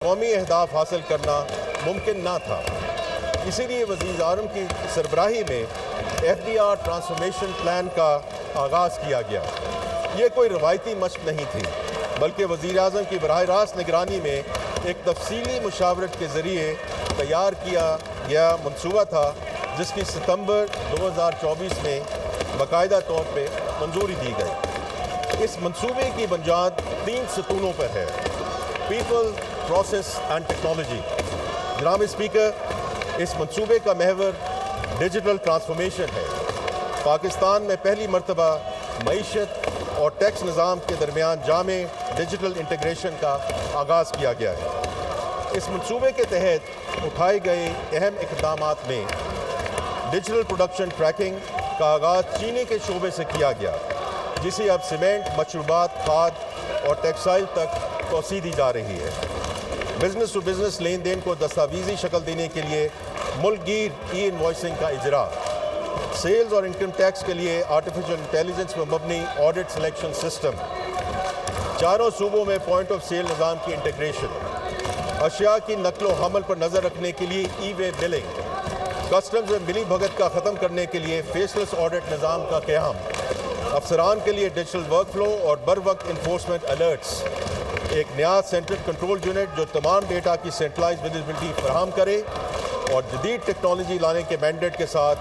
قومی اہداف حاصل کرنا ممکن نہ تھا۔ اسی لیے وزیر اعظم کی سربراہی میں FDR ٹرانسفارمیشن پلان کا آغاز کیا گیا۔ یہ کوئی روایتی مشق نہیں تھی، بلکہ وزیر اعظم کی براہ راست نگرانی میں ایک تفصیلی مشاورت کے ذریعے تیار کیا گیا منصوبہ تھا، جس کی ستمبر 2024 میں باقاعدہ طور پہ منظوری دی گئی۔ اس منصوبے کی بنیاد 3 ستونوں پر ہے: پیپل، پروسیس اینڈ ٹیکنالوجی۔ جناب اسپیکر، اس منصوبے کا محور ڈیجیٹل ٹرانسفارمیشن ہے۔ پاکستان میں پہلی مرتبہ معیشت اور ٹیکس نظام کے درمیان جامع ڈیجیٹل انٹیگریشن کا آغاز کیا گیا ہے۔ اس منصوبے کے تحت اٹھائے گئے اہم اقدامات میں ڈیجیٹل پروڈکشن ٹریکنگ کا آغاز چینی کے شعبے سے کیا گیا، جسے اب سیمنٹ، مشروبات، کھاد اور ٹیکسٹائل تک توسیع دی جا رہی ہے۔ بزنس ٹو بزنس لین دین کو دستاویزی شکل دینے کے لیے ملک گیر ای انوائسنگ کا اجرا، سیلز اور انکم ٹیکس کے لیے آرٹیفیشل انٹیلیجنس پر مبنی آڈٹ سلیکشن سسٹم، چاروں صوبوں میں پوائنٹ آف سیل نظام کی انٹیگریشن، اشیاء کی نقل و حمل پر نظر رکھنے کے لیے ای وے بلنگ، کسٹمز میں ملی بھگت کا ختم کرنے کے لیے فیسلیس آڈٹ نظام کا قیام، افسران کے لیے ڈیجیٹل ورک فلو اور بروقت انفورسمنٹ الرٹس، ایک نیا سینٹرل کنٹرول یونٹ جو تمام ڈیٹا کی سینٹرلائز ویزیبلٹی فراہم کرے، اور جدید ٹیکنالوجی لانے کے مینڈیٹ کے ساتھ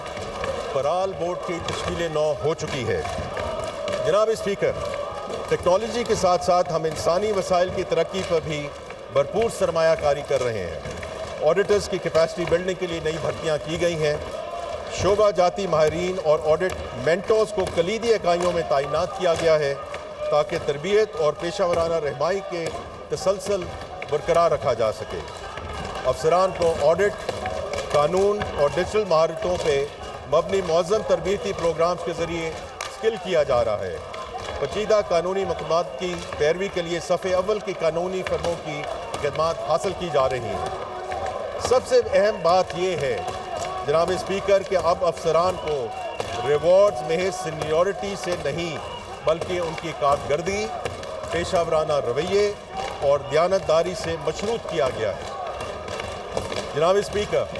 پرال بورڈ کی تشکیل نو ہو چکی ہے۔ جناب اسپیکر، ٹیکنالوجی کے ساتھ ساتھ ہم انسانی وسائل کی ترقی پر بھی بھرپور سرمایہ کاری کر رہے ہیں۔ آڈیٹرز کی کیپیسٹی بلڈنگ کے لیے نئی بھرتیاں کی گئی ہیں۔ شعبہ جاتی ماہرین اور آڈٹ مینٹورز کو کلیدی اکائیوں میں تعینات کیا گیا ہے، تاکہ تربیت اور پیشہ ورانہ رہنمائی کے تسلسل برقرار رکھا جا سکے۔ افسران کو آڈٹ، قانون اور ڈیجیٹل مہارتوں پہ مبنی معظم تربیتی پروگرامز کے ذریعے اسکل کیا جا رہا ہے۔ پیچیدہ قانونی مقامات کی پیروی کے لیے صف اول کی قانونی فرموں کی خدمات حاصل کی جا رہی ہیں۔ سب سے اہم بات یہ ہے جناب اسپیکر کہ اب افسران کو ریوارڈز محض سینیورٹی سے نہیں، بلکہ ان کی کارکردگی، پیشہ ورانہ رویے اور دیانتداری سے مشروط کیا گیا ہے۔ جناب اسپیکر،